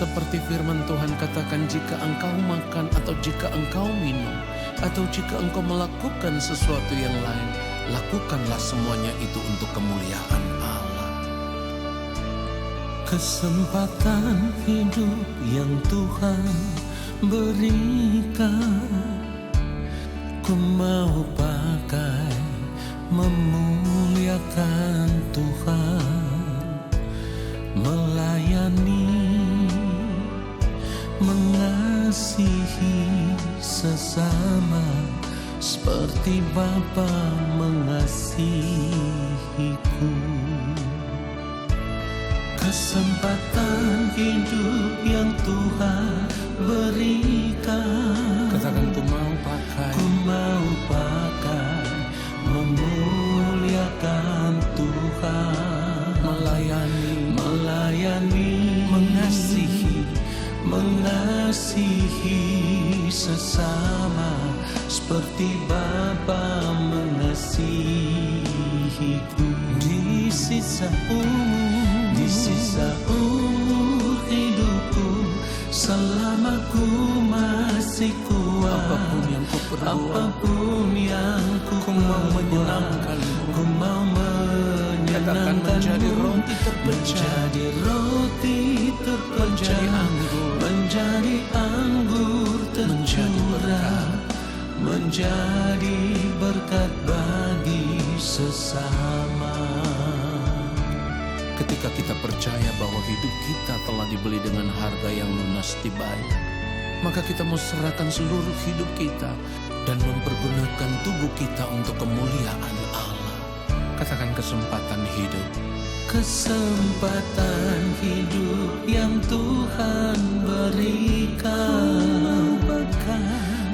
Seperti firman Tuhan katakan, jika engkau makan atau jika engkau minum, atau jika engkau melakukan sesuatu yang lain, lakukanlah semuanya itu untuk kemuliaan Allah. Kesempatan hidup yang Tuhan berikan, ku mau pakai memuliakan Tuhan, melayani, mengasihi sesama seperti Bapa mengasihiku. Kesempatan hidup yang Tuhan berikan, katakan ku mau pakai memuliakan Tuhan, melayani, mengasihi sesama seperti Bapa mengasihiku. Di sisa umur hidupku, selama ku masih kuat, apapun yang ku mau menyenangkanmu, ku mau menyenangkanmu, menjadi roti terpecah, menjadi anggur tercurah, menjadi berkat bagi sesama. Ketika kita percaya bahwa hidup kita telah dibeli dengan harga yang lunas dibayar, maka kita mau serahkan seluruh hidup kita dan mempergunakan tubuh kita untuk kemuliaan Allah. Katakan kesempatan hidup. Kesempatan hidup yang Tuhan berikan,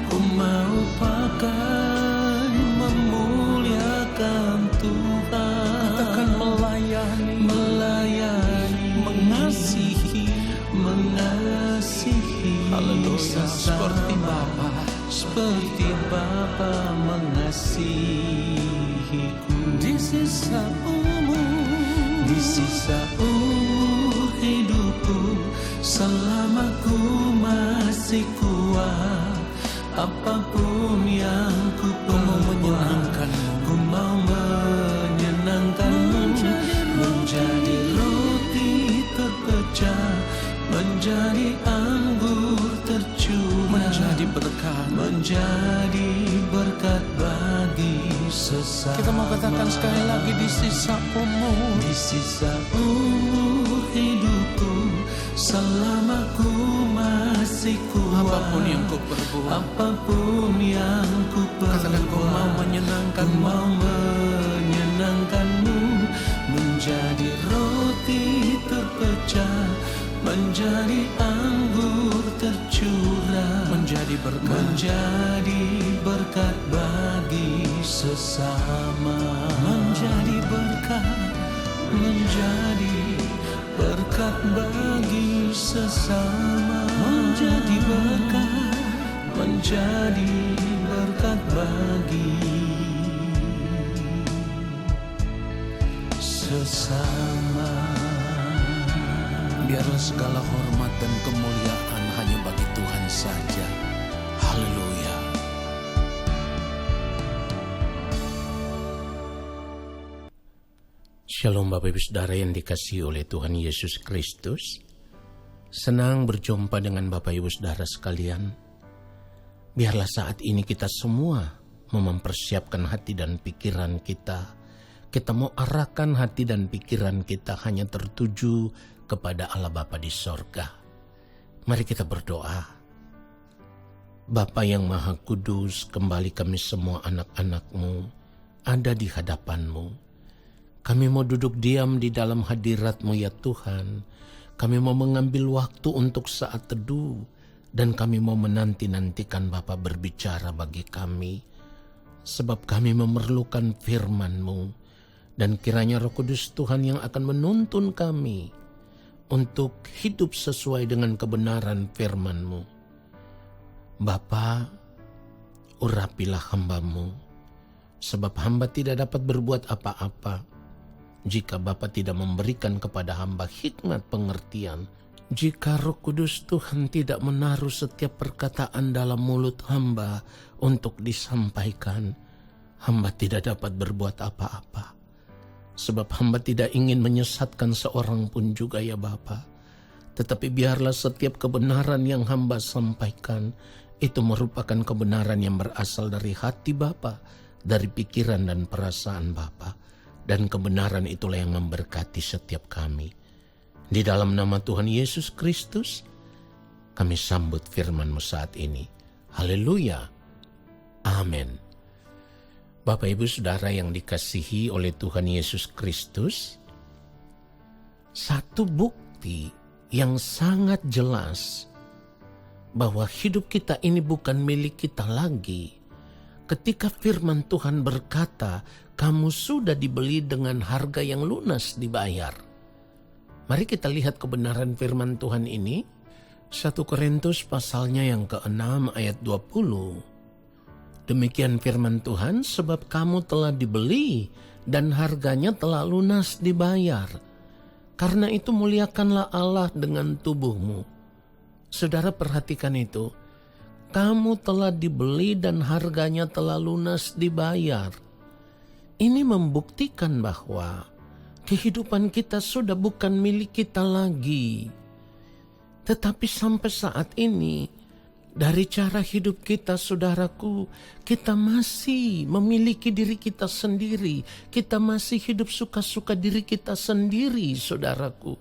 ku mau pakai memuliakan Tuhan. Katakan melayani, mengasihi, haleluya, seperti Bapa mengasihiku. Di sisa umur hidupku, selama ku masih kuat, apapun yang ku mau menyenangkanmu, ku mau menyenangkanmu, menjadi roti terpecah, menjadi anggur tercurah, menjadi berkat bagi sesama. Kita mau katakan sekali lagi, di sisa umur hidupku, selama ku masih kuat, apapun yang ku perbuat, katakan ku mau menyenangkanmu, menjadi roti terpecah, menjadi anggur tercurah, menjadi berkat bagi sesama, menjadi berkat bagi sesama, menjadi berkat bagi sesama. Biarlah segala hormat dan kemuliaan hanya bagi Tuhan saja. Haleluya. Shalom Bapak Ibu Saudara yang dikasihi oleh Tuhan Yesus Kristus. Senang berjumpa dengan Bapak Ibu Saudara sekalian. Biarlah saat ini kita semua mempersiapkan hati dan pikiran kita. Kita mau arahkan hati dan pikiran kita hanya tertuju kepada Allah Bapa di sorga. Mari kita berdoa. Bapa yang Maha Kudus, kembali kami semua anak-anak-Mu ada di hadapan-Mu. Kami mau duduk diam di dalam hadirat-Mu ya Tuhan. Kami mau mengambil waktu untuk saat teduh. Dan kami mau menanti-nantikan Bapa berbicara bagi kami. Sebab kami memerlukan firman-Mu. Dan kiranya Roh Kudus Tuhan yang akan menuntun kami untuk hidup sesuai dengan kebenaran firman-Mu. Bapa, urapilah hamba-Mu. Sebab hamba tidak dapat berbuat apa-apa jika Bapa tidak memberikan kepada hamba hikmat pengertian Jika Roh Kudus Tuhan tidak menaruh setiap perkataan dalam mulut hamba untuk disampaikan, hamba tidak dapat berbuat apa-apa. Sebab hamba tidak ingin menyesatkan seorang pun juga ya Bapa. Tetapi biarlah setiap kebenaran yang hamba sampaikan itu merupakan kebenaran yang berasal dari hati Bapa, dari pikiran dan perasaan Bapa. Dan kebenaran itulah yang memberkati setiap kami. Di dalam nama Tuhan Yesus Kristus, kami sambut firman-Mu saat ini. Haleluya. Amin. Bapak Ibu Saudara yang dikasihi oleh Tuhan Yesus Kristus, satu bukti yang sangat jelas bahwa hidup kita ini bukan milik kita lagi. Ketika firman Tuhan berkata, kamu sudah dibeli dengan harga yang lunas dibayar. Mari kita lihat kebenaran firman Tuhan ini. 1 Korintus pasalnya yang ke-6 ayat 20. Demikian firman Tuhan, sebab kamu telah dibeli dan harganya telah lunas dibayar. Karena itu muliakanlah Allah dengan tubuhmu. Saudara perhatikan itu. Kamu telah dibeli dan harganya telah lunas dibayar. Ini membuktikan bahwa kehidupan kita sudah bukan milik kita lagi. Tetapi sampai saat ini, dari cara hidup kita, saudaraku, kita masih memiliki diri kita sendiri. Kita masih hidup suka-suka diri kita sendiri, saudaraku.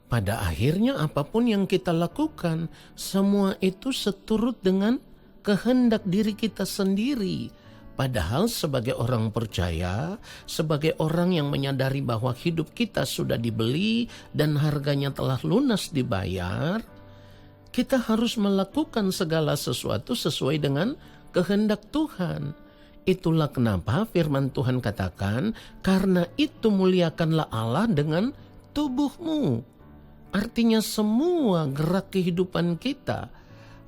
Pada akhirnya apapun yang kita lakukan, semua itu seturut dengan kehendak diri kita sendiri. Padahal sebagai orang percaya, sebagai orang yang menyadari bahwa hidup kita sudah dibeli dan harganya telah lunas dibayar, kita harus melakukan segala sesuatu sesuai dengan kehendak Tuhan. Itulah kenapa firman Tuhan katakan, karena itu muliakanlah Allah dengan tubuhmu. Artinya semua gerak kehidupan kita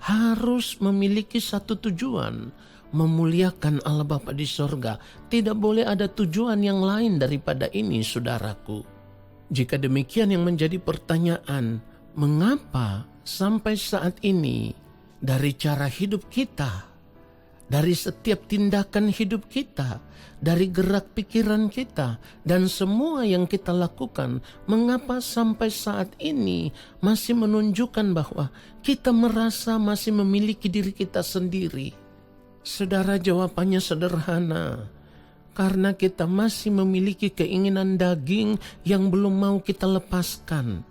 harus memiliki satu tujuan, memuliakan Allah Bapa di sorga. Tidak boleh ada tujuan yang lain daripada ini, saudaraku. Jika demikian yang menjadi pertanyaan, mengapa sampai saat ini dari cara hidup kita, dari setiap tindakan hidup kita, dari gerak pikiran kita, dan semua yang kita lakukan, mengapa sampai saat ini masih menunjukkan bahwa kita merasa masih memiliki diri kita sendiri? Saudara, jawabannya sederhana. Karena kita masih memiliki keinginan daging yang belum mau kita lepaskan.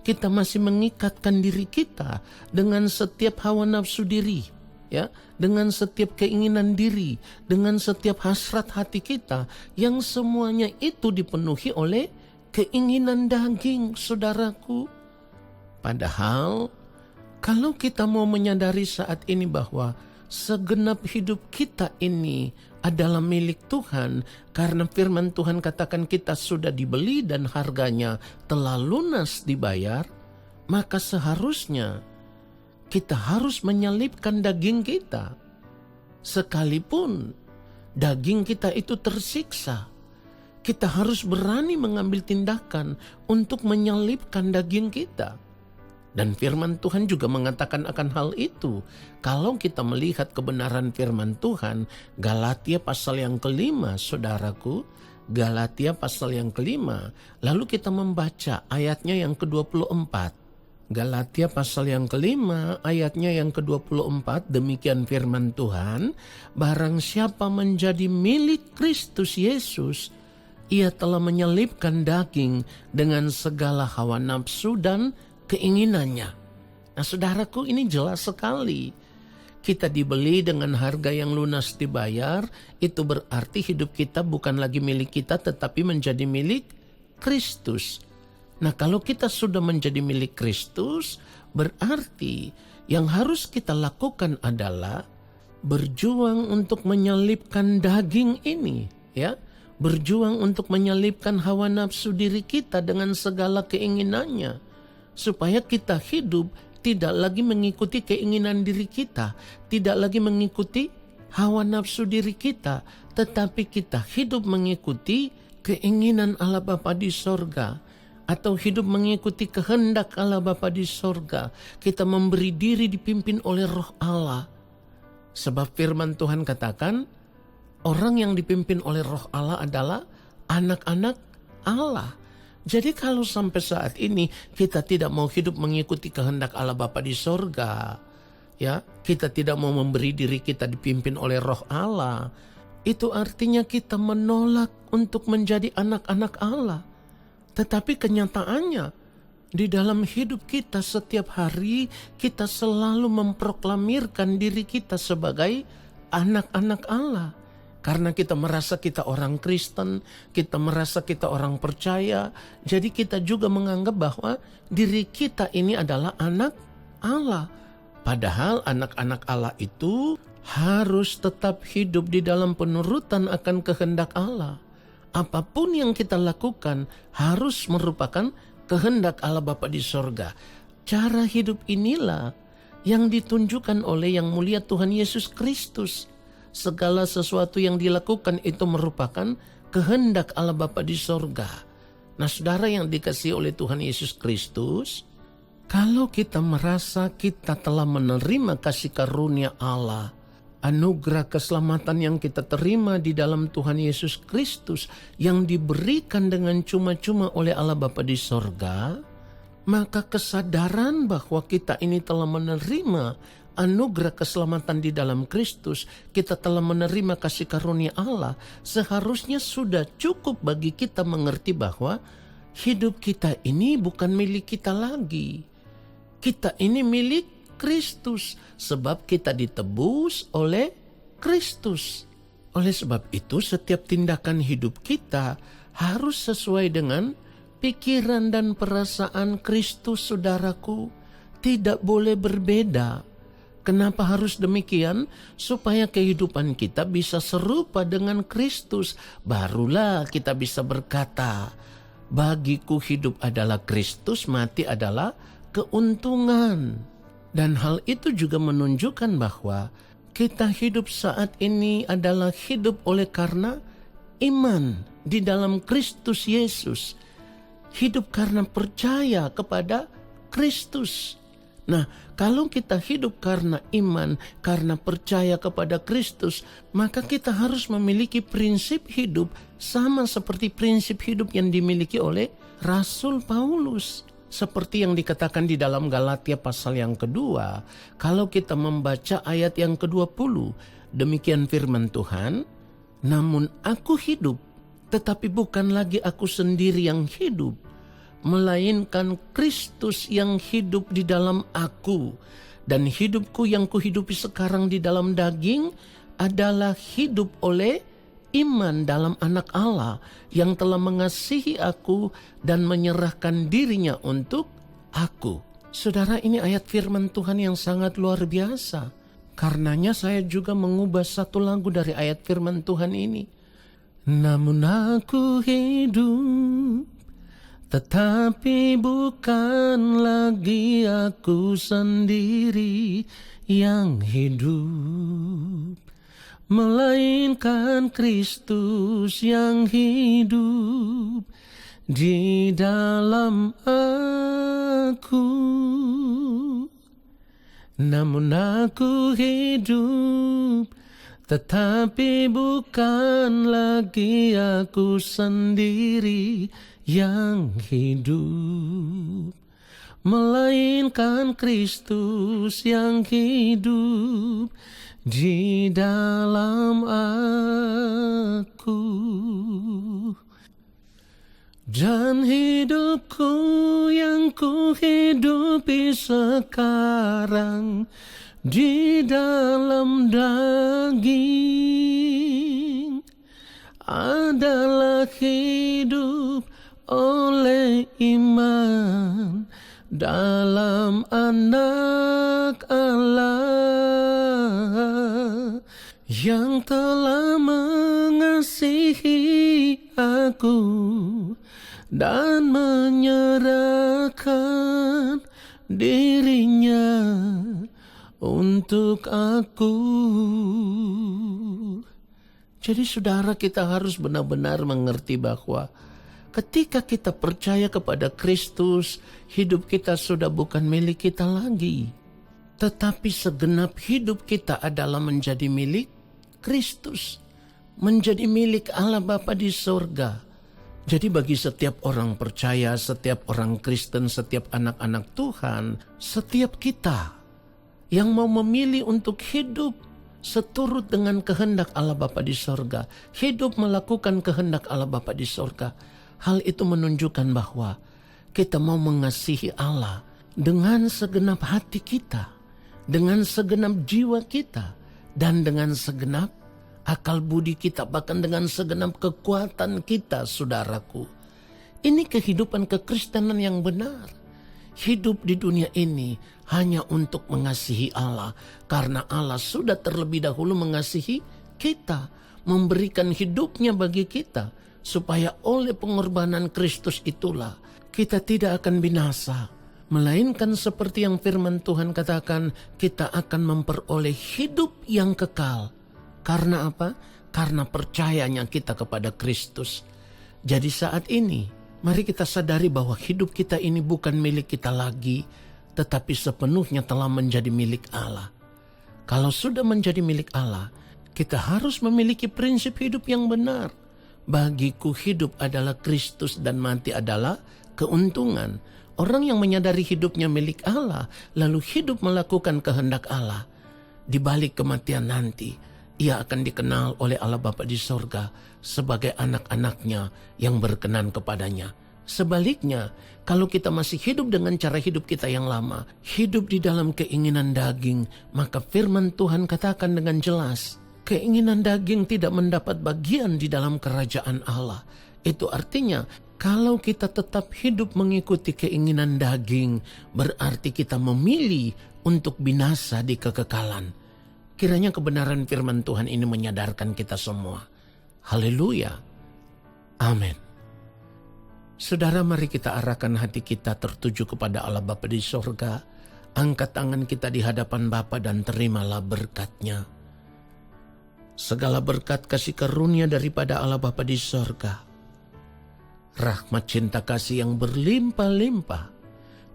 Kita masih mengikatkan diri kita dengan setiap hawa nafsu diri, ya, dengan setiap keinginan diri, dengan setiap hasrat hati kita, yang semuanya itu dipenuhi oleh keinginan daging, saudaraku. Padahal kalau kita mau menyadari saat ini bahwa segenap hidup kita ini adalah milik Tuhan, karena firman Tuhan katakan kita sudah dibeli dan harganya telah lunas dibayar, maka seharusnya kita harus menyalibkan daging kita. Sekalipun daging kita itu tersiksa, kita harus berani mengambil tindakan untuk menyalibkan daging kita. Dan firman Tuhan juga mengatakan akan hal itu. Kalau kita melihat kebenaran firman Tuhan, Galatia pasal yang ke-5, saudaraku, Galatia pasal yang ke-5, lalu kita membaca ayatnya yang ke-24. Galatia pasal yang ke-5, ayatnya yang ke-24, demikian firman Tuhan, barang siapa menjadi milik Kristus Yesus, ia telah menyalibkan daging dengan segala hawa nafsu dan keinginannya. Nah, saudaraku, ini jelas sekali. Kita dibeli dengan harga yang lunas dibayar, itu berarti hidup kita bukan lagi milik kita tetapi menjadi milik Kristus. Nah, kalau kita sudah menjadi milik Kristus, berarti yang harus kita lakukan adalah berjuang untuk menyalibkan daging ini, ya. Berjuang untuk menyalibkan hawa nafsu diri kita dengan segala keinginannya. Supaya kita hidup tidak lagi mengikuti keinginan diri kita, tidak lagi mengikuti hawa nafsu diri kita, tetapi kita hidup mengikuti keinginan Allah Bapa di sorga. atau hidup mengikuti kehendak Allah Bapa di sorga, kita memberi diri dipimpin oleh Roh Allah. Sebab firman Tuhan katakan, orang yang dipimpin oleh Roh Allah adalah anak-anak Allah. Jadi kalau sampai saat ini kita tidak mau hidup mengikuti kehendak Allah Bapa di sorga, ya, kita tidak mau memberi diri kita dipimpin oleh Roh Allah, itu artinya kita menolak untuk menjadi anak-anak Allah. Tetapi kenyataannya, di dalam hidup kita setiap hari, kita selalu memproklamirkan diri kita sebagai anak-anak Allah. Karena kita merasa kita orang Kristen, kita merasa kita orang percaya, jadi kita juga menganggap bahwa diri kita ini adalah anak Allah. Padahal anak-anak Allah itu harus tetap hidup di dalam penurutan akan kehendak Allah. Apapun yang kita lakukan harus merupakan kehendak Allah Bapa di sorga. Cara hidup inilah yang ditunjukkan oleh Yang Mulia Tuhan Yesus Kristus. Segala sesuatu yang dilakukan itu merupakan kehendak Allah Bapa di sorga. Nah, saudara yang dikasihi oleh Tuhan Yesus Kristus, kalau kita merasa kita telah menerima kasih karunia Allah, anugerah keselamatan yang kita terima di dalam Tuhan Yesus Kristus yang diberikan dengan cuma-cuma oleh Allah Bapa di sorga, maka kesadaran bahwa kita ini telah menerima anugerah keselamatan di dalam Kristus, kita telah menerima kasih karunia Allah, seharusnya sudah cukup bagi kita mengerti bahwa hidup kita ini bukan milik kita lagi. Kita ini milik Kristus, sebab kita ditebus oleh Kristus. Oleh sebab itu, setiap tindakan hidup kita harus sesuai dengan pikiran dan perasaan Kristus, saudaraku. Tidak boleh berbeda. Kenapa harus demikian? Supaya kehidupan kita bisa serupa dengan Kristus. Barulah kita bisa berkata, bagiku hidup adalah Kristus, mati adalah keuntungan. Dan hal itu juga menunjukkan bahwa kita hidup saat ini adalah hidup oleh karena iman di dalam Kristus Yesus. Hidup karena percaya kepada Kristus. Nah, kalau kita hidup karena iman, karena percaya kepada Kristus, maka kita harus memiliki prinsip hidup sama seperti prinsip hidup yang dimiliki oleh Rasul Paulus. Seperti yang dikatakan di dalam Galatia pasal yang kedua, kalau kita membaca ayat yang ke-20, demikian firman Tuhan, namun aku hidup, tetapi bukan lagi aku sendiri yang hidup, melainkan Kristus yang hidup di dalam aku. Dan hidupku yang kuhidupi sekarang di dalam daging adalah hidup oleh iman dalam anak Allah yang telah mengasihi aku dan menyerahkan dirinya untuk aku. Saudara, ini ayat firman Tuhan yang sangat luar biasa. Karenanya saya juga mengubah satu lagu dari ayat firman Tuhan ini. Namun aku hidup, tetapi bukan lagi aku sendiri yang hidup, melainkan Kristus yang hidup di dalam aku. Namun aku hidup, tetapi bukan lagi aku sendiri yang hidup, melainkan Kristus yang hidup di dalam aku. Dan hidupku yang kuhidupi sekarang di dalam daging adalah hidup oleh iman dalam anak Allah yang telah mengasihi aku dan menyerahkan dirinya untuk aku. Jadi saudara, kita harus benar-benar mengerti bahwa Ketika kita percaya kepada Kristus, hidup kita sudah bukan milik kita lagi. Tetapi segenap hidup kita adalah menjadi milik Kristus. Menjadi milik Allah Bapa di sorga. Jadi bagi setiap orang percaya, setiap orang Kristen, setiap anak-anak Tuhan, setiap kita yang mau memilih untuk hidup seturut dengan kehendak Allah Bapa di sorga, hidup melakukan kehendak Allah Bapa di sorga, hal itu menunjukkan bahwa kita mau mengasihi Allah dengan segenap hati kita, dengan segenap jiwa kita, dan dengan segenap akal budi kita, bahkan dengan segenap kekuatan kita, saudaraku. Ini kehidupan kekristenan yang benar. Hidup di dunia ini hanya untuk mengasihi Allah, karena Allah sudah terlebih dahulu mengasihi kita, memberikan hidupnya bagi kita, supaya oleh pengorbanan Kristus itulah kita tidak akan binasa, melainkan seperti yang firman Tuhan katakan, kita akan memperoleh hidup yang kekal. Karena apa? Karena percayanya kita kepada Kristus. Jadi saat ini, mari kita sadari bahwa hidup kita ini bukan milik kita lagi, tetapi sepenuhnya telah menjadi milik Allah. Kalau sudah menjadi milik Allah, kita harus memiliki prinsip hidup yang benar. Bagiku hidup adalah Kristus dan mati adalah keuntungan. Orang yang menyadari hidupnya milik Allah, lalu hidup melakukan kehendak Allah, di balik kematian nanti, ia akan dikenal oleh Allah Bapa di sorga sebagai anak-anaknya yang berkenan kepadanya. Sebaliknya, kalau kita masih hidup dengan cara hidup kita yang lama, hidup di dalam keinginan daging, maka firman Tuhan katakan dengan jelas, keinginan daging tidak mendapat bagian di dalam kerajaan Allah. Itu artinya, kalau kita tetap hidup mengikuti keinginan daging, berarti kita memilih untuk binasa di kekekalan. Kiranya kebenaran firman Tuhan ini menyadarkan kita semua. Haleluya. Amin. Saudara, mari kita arahkan hati kita tertuju kepada Allah Bapa di sorga. Angkat tangan kita di hadapan Bapa dan terimalah berkat-Nya. Segala berkat kasih karunia daripada Allah Bapa di sorga, rahmat cinta kasih yang berlimpah-limpah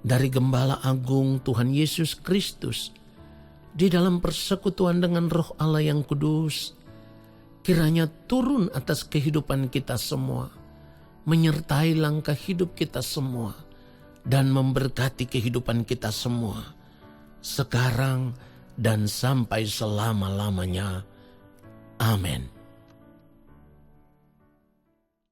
dari Gembala Agung Tuhan Yesus Kristus, di dalam persekutuan dengan Roh Allah yang kudus, kiranya turun atas kehidupan kita semua, menyertai langkah hidup kita semua, dan memberkati kehidupan kita semua, sekarang dan sampai selama-lamanya. Amin.